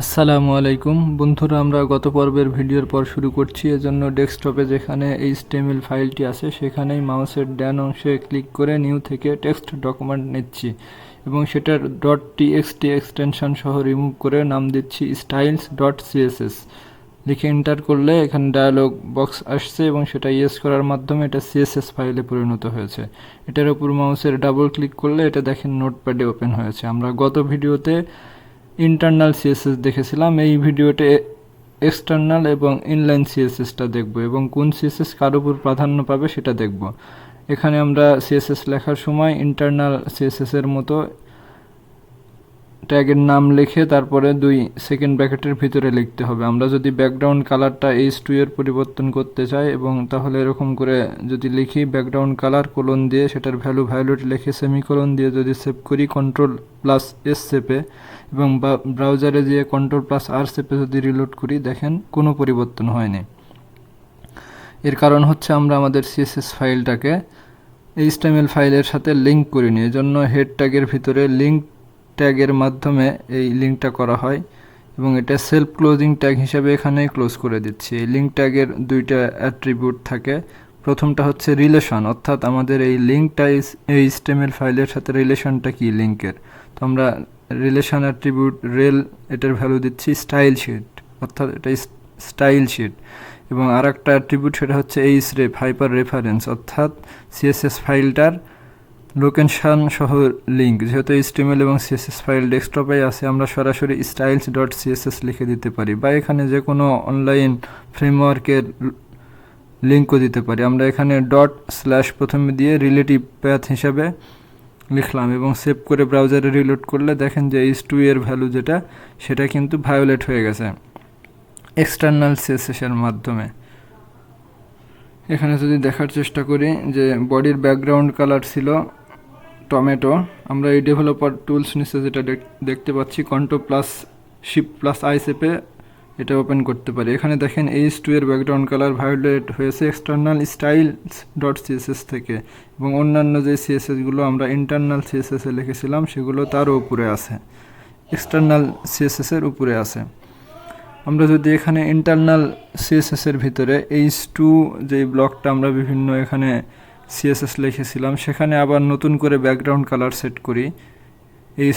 আসসালামু আলাইকুম বন্ধুরা, আমরা গত পর্বের ভিডিওর পর শুরু করছি। এজন্য ডেস্কটপে যেখানে HTML ফাইলটি আছে সেখানেই মাউসের ডান অংশে ক্লিক করে নিউ থেকে টেক্সট ডকুমেন্ট নিচ্ছি এবং সেটার .txt এক্সটেনশন সহ রিমুভ করে নাম দিচ্ছি styles.css। লিখে এন্টার করলে এখানে ডায়ালগ বক্স আসছে এবং সেটা ইয়েস করার মাধ্যমে এটা CSS ফাইলে পরিণত হয়েছে। এটার উপর মাউসের ডাবল ক্লিক করলে এটা দেখেন নোটপ্যাডে ওপেন হয়েছে। আমরা গত ভিডিওতে ইন্টারনাল সিএসএস দেখেছিলাম, এই ভিডিওতে এক্সটার্নাল এবং ইনলাইন সিএসএসটা দেখব এবং কোন সিএসএস কার উপর প্রাধান্য পাবে সেটা দেখব। এখানে আমরা সিএসএস লেখার সময় ইন্টারনাল সিএসএস এর মতো ট্যাগের নাম লিখে তারপরে 2 সেকেন্ড ব্র্যাকেটের ভিতরে লিখতে হবে। আমরা যদি ব্যাকগ্রাউন্ড কালারটা H2 এর পরিবর্তন করতে চাই এবং তাহলে এরকম করে যদি লিখি ব্যাকগ্রাউন্ড কালার কোলন দিয়ে সেটার ভ্যালু ভায়োলেট লিখে সেমিকোলন দিয়ে যদি সেভ করি Ctrl+S চেপে এবং ব্রাউজারে গিয়ে Ctrl+R চেপে যদি রিলোড করি দেখেন কোনো পরিবর্তন হয়নি। এর কারণ হচ্ছে আমরা আমাদের CSS ফাইলটাকে HTML ফাইলের সাথে লিঙ্ক করিনি। এজন্য হেড ট্যাগের ভিতরে লিঙ্ক ট্যাগের মাধ্যমে এই লিঙ্কটা করা হয় এবং এটা সেলফ ক্লোজিং ট্যাগ হিসেবে এখানে ক্লোজ করে দিচ্ছি। এই লিঙ্ক ট্যাগের দুইটা অ্যাট্রিবিউট থাকে। প্রথমটা হচ্ছে রিলেশন, অর্থাৎ আমাদের এই লিঙ্কটা HTML ফাইলের সাথে রিলেশনটা কি লিঙ্কের। তো আমরা রিলেশন অ্যাট্রিবিউট রেল এটার ভ্যালু দিচ্ছি স্টাইল শিট, অর্থাৎ এটা স্টাইল শিট। এবং আর একটা অ্যাট্রিবিউট সেটা হচ্ছে href হাইপার রেফারেন্স, অর্থাৎ CSS ফাইলটার লোকেশন সহ লিঙ্ক। যেহেতু HTML এবং CSS ফাইল ডেস্কটপে আছে আমরা সরাসরি styles.css লিখে দিতে পারি বা এখানে যে কোনো অনলাইন ফ্রেমওয়ার্কের লিঙ্কও দিতে পারি। আমরা এখানে / প্রথমে দিয়ে রিলেটিভ প্যাথ হিসাবে লিখলাম এবং সেভ করে ব্রাউজারে রিলোড করলে দেখেন যে H2 এর ভ্যালু যেটা সেটা কিন্তু ভায়োলেট হয়ে গেছে এক্সটার্নাল CSS এর মাধ্যমে। এখানে যদি দেখার চেষ্টা করি যে বডির ব্যাকগ্রাউন্ড কালার ছিল টমেটো, আমরা এই ডেভেলপার টুলস নিচে যেটা দেখতে পাচ্ছি Ctrl+Shift+I চেপে এটা ওপেন করতে পারি। এখানে দেখেন H2 এর ব্যাকগ্রাউন্ড কালার ভায়োলেট হয়েছে এক্সটার্নাল styles.css থেকে এবং অন্যান্য যে CSSগুলো আমরা ইন্টারনাল CSS এ লিখেছিলাম সেগুলো তারও উপরে আছে, এক্সটার্নাল CSS এর উপরে আছে। আমরা যদি এখানে ইন্টারনাল CSS এর ভিতরে H2 যে ব্লকটা আমরা বিভিন্ন এখানে CSS লিখেছিলাম সেখানে আবার নতুন করে ব্যাকগ্রাউন্ড কালার সেট করি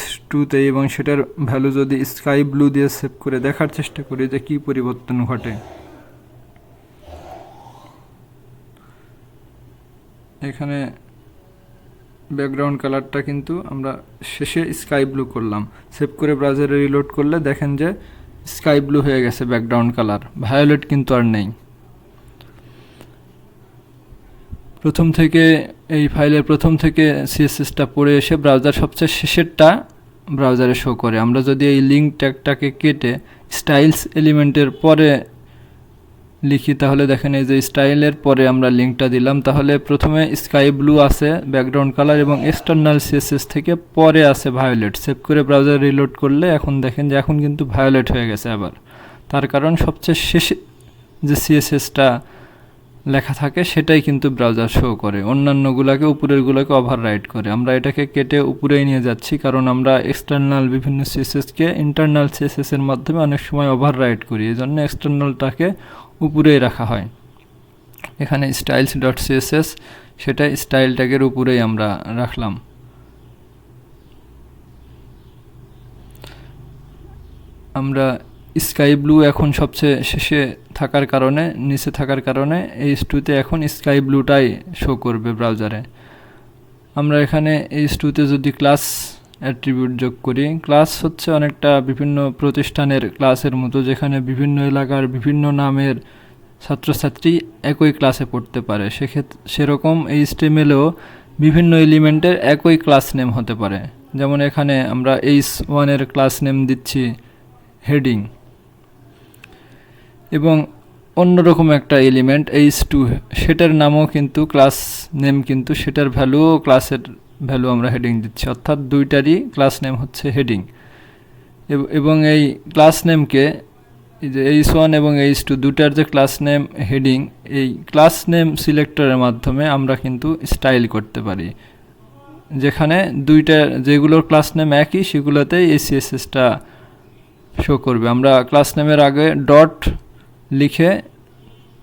H2তে এবং সেটার ভ্যালু যদি স্কাই ব্লু দিয়ে সেভ করে দেখার চেষ্টা করি যে কি পরিবর্তন ঘটে। এখানে ব্যাকগ্রাউন্ড কালারটা কিন্তু আমরা শেষে স্কাই ব্লু করলাম, সেভ করে ব্রাউজারে রিলোড করলে দেখেন যে স্কাই ব্লু হয়ে গেছে ব্যাকগ্রাউন্ড কালার, ভায়োলেট কিন্তু আর নেই। প্রথম থেকে এই ফাইলের প্রথম থেকে CSSটা পড়ে এসে ব্রাউজার সবচেয়ে শেষেরটা ব্রাউজারে শো করে। আমরা যদি এই লিঙ্ক ট্যাগটাকে কেটে স্টাইলস এলিমেন্টের পরে লিখি তাহলে দেখেন এই যে স্টাইলের পরে আমরা লিঙ্কটা দিলাম, তাহলে প্রথমে স্কাই ব্লু আছে ব্যাকগ্রাউন্ড কালার এবং এক্সটার্নাল CSS থেকে পরে আছে ভায়োলেট। সেভ করে ব্রাউজার রিলোড করলে এখন দেখেন যে এখন কিন্তু ভায়োলেট হয়ে গেছে আবার। তার কারণ সবচেয়ে শেষে যে CSSটা লেখা থাকে সেটাই কিন্তু ব্রাউজার শো করে, অন্যান্যগুলোকে উপরেরগুলোকে ওভাররাইট করে। আমরা এটাকে কেটে উপরেই নিয়ে যাচ্ছি কারণ আমরা এক্সটার্নাল বিভিন্ন CSSকে ইন্টারনাল CSS এর মাধ্যমে অনেক সময় ওভাররাইট করি, এই জন্য এক্সটার্নালটাকে উপরেই রাখা হয়। এখানে styles.css সেটা স্টাইল ট্যাগের উপরেই আমরা রাখলাম। আমরা স্কাই ব্লু এখন সবচেয়ে শেষে থাকার কারণে নিচে থাকার কারণে H2তে এখন স্কাই ব্লুটাই শো করবে ব্রাউজারে। আমরা এখানে H2তে যদি ক্লাস অ্যাট্রিবিউট যোগ করি, ক্লাস হচ্ছে অনেকটা বিভিন্ন প্রতিষ্ঠানের ক্লাসের মতো যেখানে বিভিন্ন এলাকার বিভিন্ন নামের ছাত্রছাত্রী একই ক্লাসে পড়তে পারে। সেরকম HTMLেও বিভিন্ন এলিমেন্টের একই ক্লাস নেম হতে পারে। যেমন এখানে আমরা H1 এর ক্লাস নেম দিচ্ছি হেডিং এবং অন্যরকম একটা এলিমেন্ট H2 সেটার নামও কিন্তু ক্লাস নেম, কিন্তু সেটার ভ্যালুও ক্লাসের ভ্যালু আমরা হেডিং দিচ্ছি, অর্থাৎ দুইটারই ক্লাস নেম হচ্ছে হেডিং। এবং এই ক্লাস নেমকে এই যে H1 এবং H2 দুটার যে ক্লাস নেম হেডিং, এই ক্লাস নেম সিলেক্টরের মাধ্যমে আমরা কিন্তু স্টাইল করতে পারি। যেখানে দুইটা যেগুলোর ক্লাস নেম একই সেগুলোতেই এই সিএসএসটা শো করবে। আমরা ক্লাস নেমের আগে ডট লিখে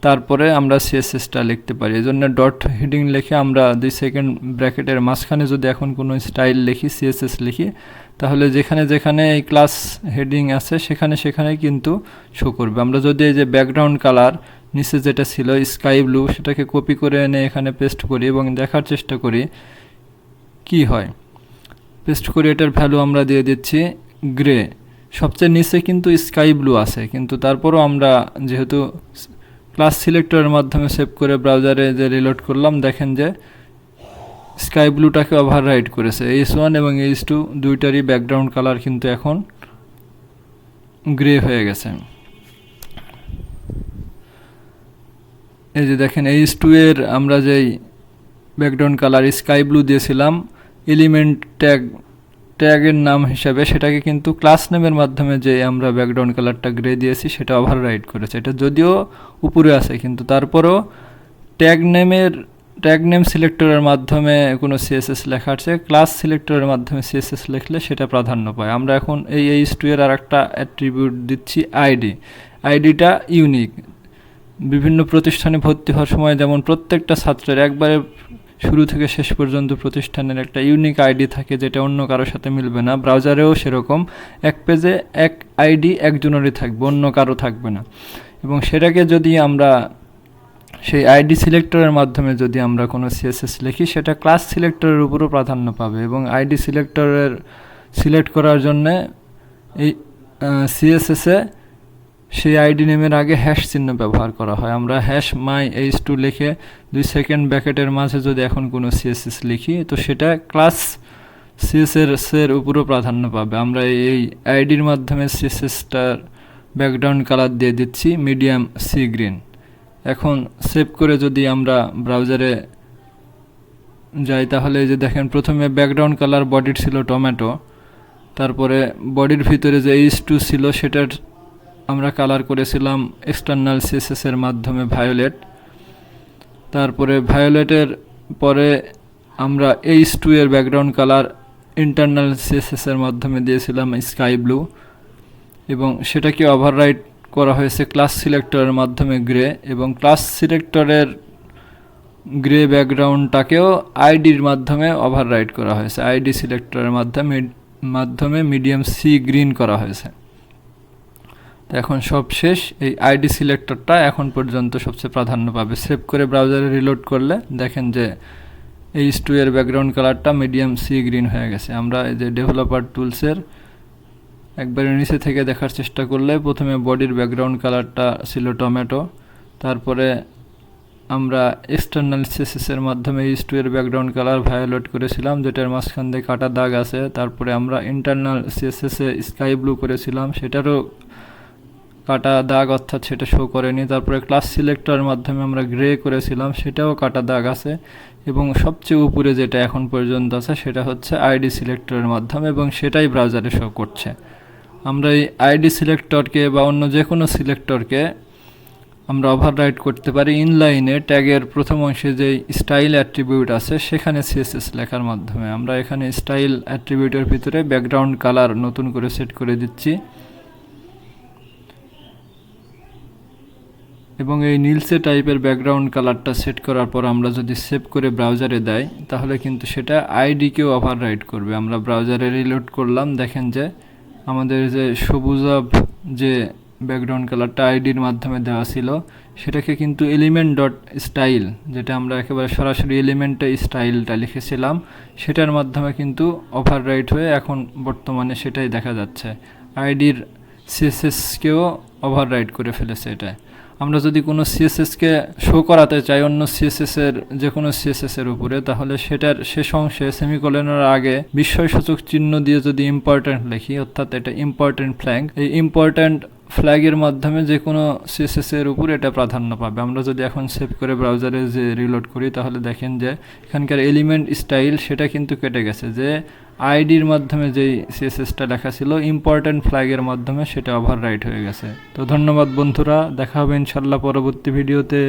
তারপরে আমরা সিএসএসটা লিখতে পারি। এই জন্য ডট হেডিং লিখে আমরা 2 সেকেন্ড ব্র্যাকেটের মাঝখানে যদি এখন কোনো স্টাইল লিখি, সিএসএস লিখি, তাহলে যেখানে যেখানে এই ক্লাস হেডিং আছে সেখানে সেখানে কিন্তু শো করবে। আমরা যদি এই যে ব্যাকগ্রাউন্ড কালার নিচে যেটা ছিল স্কাই ব্লু, সেটাকে কপি করে এনে এখানে পেস্ট করি এবং দেখার চেষ্টা করি কি হয়। পেস্ট করে এটার ভ্যালু আমরা দিয়ে দিচ্ছি গ্রে। সবচেয়ে নিচে কিন্তু স্কাই ব্লু আছে, কিন্তু তারপরও আমরা যেহেতু ক্লাস সিলেক্টরের মাধ্যমে সেভ করে ব্রাউজারে যে রিলোড করলাম, দেখেন যে স্কাই ব্লুটাকে ওভাররাইড করেছে। H1 এবং H2 দুইটারই ব্যাকগ্রাউন্ড কালার কিন্তু এখন গ্রে হয়ে গেছে। এই যে দেখেন H2 এর আমরা যেই ব্যাকগ্রাউন্ড কালার স্কাই ব্লু দিয়েছিলাম এলিমেন্ট ট্যাগের নাম হিসাবে, সেটাকে কিন্তু ক্লাস নেমের মাধ্যমে যে আমরা ব্যাকগ্রাউন্ড কালারটা গ্রে দিয়েছি সেটা ওভাররাইড করেছে। এটা যদিও উপরে আছে, কিন্তু তারপরও ট্যাগ নেম সিলেক্টরের মাধ্যমে কোনো সিএসএস লেখা আছে, ক্লাস সিলেক্টরের মাধ্যমে সিএসএস লিখলে সেটা প্রাধান্য পায়। আমরা এখন এই H2 এর আর একটা অ্যাট্রিবিউট দিচ্ছি আইডিটা ইউনিক। বিভিন্ন প্রতিষ্ঠানে ভর্তি হওয়ার সময় যেমন প্রত্যেকটা ছাত্রের একবারে শুরু থেকে শেষ পর্যন্ত প্রতিষ্ঠানের একটা ইউনিক আইডি থাকে, যেটা অন্য কারোর সাথে মিলবে না। ব্রাউজারেও সেরকম এক পেজে এক আইডি একজনেরই থাকবে, অন্য কারো থাকবে না। এবং সেটাকে যদি আমরা সেই আইডি সিলেক্টরের মাধ্যমে যদি আমরা কোনো সিএসএস লিখি, সেটা ক্লাস সিলেক্টরের উপরও প্রাধান্য পাবে। এবং আইডি সিলেক্ট করার জন্যে এই সিএসএসে সেই আইডি নেমের আগে হ্যাশ চিহ্ন ব্যবহার করা হয়। আমরা #my_h2 লিখে 2 সেকেন্ড ব্র্যাকেটের মাঝে যদি এখন কোনো সিএসএস লিখি, তো সেটা ক্লাস সিএসএসের উপরও প্রাধান্য পাবে। আমরা এই আইডির মাধ্যমে সিএসএসটার ব্যাকগ্রাউন্ড কালার দিয়ে দিচ্ছি মিডিয়াম সি গ্রিন। এখন সেভ করে যদি আমরা ব্রাউজারে যাই, তাহলে যে দেখেন প্রথমে ব্যাকগ্রাউন্ড কালার বডির ছিল টমেটো, তারপরে বডির ভিতরে যে H2 ছিল সেটার আমরা কালার করেছিলাম এক্সটার্নাল সিএসএস এর মাধ্যমে ভায়োলেট। তারপরে ভায়োলেটের পরে আমরা H2 এর ব্যাকগ্রাউন্ড কালার ইন্টারনাল সিএসএস এর মাধ্যমে দিয়েছিলাম স্কাই ব্লু, এবং সেটাকে ওভাররাইড করা হয়েছে ক্লাস সিলেক্টরের মাধ্যমে গ্রে। এবং ক্লাস সিলেক্টরের গ্রে ব্যাকগ্রাউন্ডটাকেও আইডির মাধ্যমে ওভাররাইড করা হয়েছে, আইডি সিলেক্টরের মাধ্যমে মিডিয়াম সি গ্রিন করা হয়েছে। এখন সব শেষ, এই আইডি সিলেক্টরটা এখন পর্যন্ত সবচেয়ে প্রাধান্য পাবে। সেভ করে ব্রাউজারে রিলোড করলে দেখেন যে H2 এর ব্যাকগ্রাউন্ড কালারটা মিডিয়াম সি গ্রিন হয়ে গেছে। আমরা এই যে ডেভেলপার টুলসের একবারে নিচে থেকে দেখার চেষ্টা করলে প্রথমে বডির ব্যাকগ্রাউন্ড কালারটা ছিল টমেটো, তারপরে আমরা এক্সটার্নাল সিএসএস এর মাধ্যমে H2 এর ব্যাকগ্রাউন্ড কালার ভায়োলেট করেছিলাম, যেটার মাঝখান দিয়ে কাটা দাগ আছে। তারপরে আমরা ইন্টারনাল সিএসএস এ স্কাই ব্লু করেছিলাম, সেটারও কাটা দাগ অর্থাৎ সেটা শো করেনি। তারপরে ক্লাস সিলেক্টরের মাধ্যমে আমরা গ্রে করেছিলাম, সেটাও কাটা দাগ আছে। এবং সবচেয়ে উপরে যেটা এখন পর্যন্ত আছে সেটা হচ্ছে আইডি সিলেক্টরের মাধ্যমে, এবং সেটাই ব্রাউজারে শো করছে। আমরা এই আইডি সিলেক্টরকে বা অন্য যে কোনো সিলেক্টরকে আমরা ওভাররাইড করতে পারি ইনলাইনে ট্যাগের প্রথম অংশে যে স্টাইল অ্যাট্রিবিউট আছে সেখানে সিএসএস লেখার মাধ্যমে। আমরা এখানে স্টাইল অ্যাট্রিবিউটের ভিতরে ব্যাকগ্রাউন্ড কালার নতুন করে সেট করে দিচ্ছি, এবং এই নীলচে টাইপের ব্যাকগ্রাউন্ড কালারটা সেট করার পর আমরা যদি সেভ করে ব্রাউজারে দেই, তাহলে কিন্তু সেটা আইডিকেও ওভাররাইড করবে। আমরা ব্রাউজারে রিলোড করলাম, দেখেন যে আমাদের যে সবুজাভ যে ব্যাকগ্রাউন্ড কালারটা আইডির মাধ্যমে দেওয়া ছিল, সেটাকে কিন্তু এলিমেন্ট ডট স্টাইল, যেটা আমরা একেবারে সরাসরি এলিমেন্টে স্টাইলটা লিখেছিলাম, সেটার মাধ্যমে কিন্তু ওভাররাইড হয়ে এখন বর্তমানে সেটাই দেখা যাচ্ছে। আইডির সিএসএসকেও ওভাররাইড করে ফেলেছে এটা। আমরা যদি কোনো সিএসএসকে শো করাতে চাই অন্য সিএসএসের যে কোনো সিএসএসের উপরে, তাহলে সেটার শেষ অংশে সেমিকোলনের আগে বিস্ময়সূচক চিহ্ন দিয়ে যদি ইম্পর্ট্যান্ট লিখি, অর্থাৎ এটা ইম্পর্ট্যান্ট ফ্ল্যাগ, এই ইম্পর্ট্যান্ট ফ্ল্যাগের মাধ্যমে যে কোনো সিএসএসের উপর এটা প্রাধান্য পাবে। আমরা যদি এখন সেভ করে ব্রাউজারে যে রিলোড করি, তাহলে দেখেন যে এখানকার এলিমেন্ট স্টাইল সেটা কিন্তু কেটে গেছে, যে আইডির মাধ্যমে যেই সিএসএসটা লেখা ছিল ইম্পর্ট্যান্ট ফ্ল্যাগের মাধ্যমে সেটা ওভাররাইট হয়ে গেছে। তো ধন্যবাদ বন্ধুরা, দেখা হবে ইনশাল্লাহ পরবর্তী ভিডিওতে।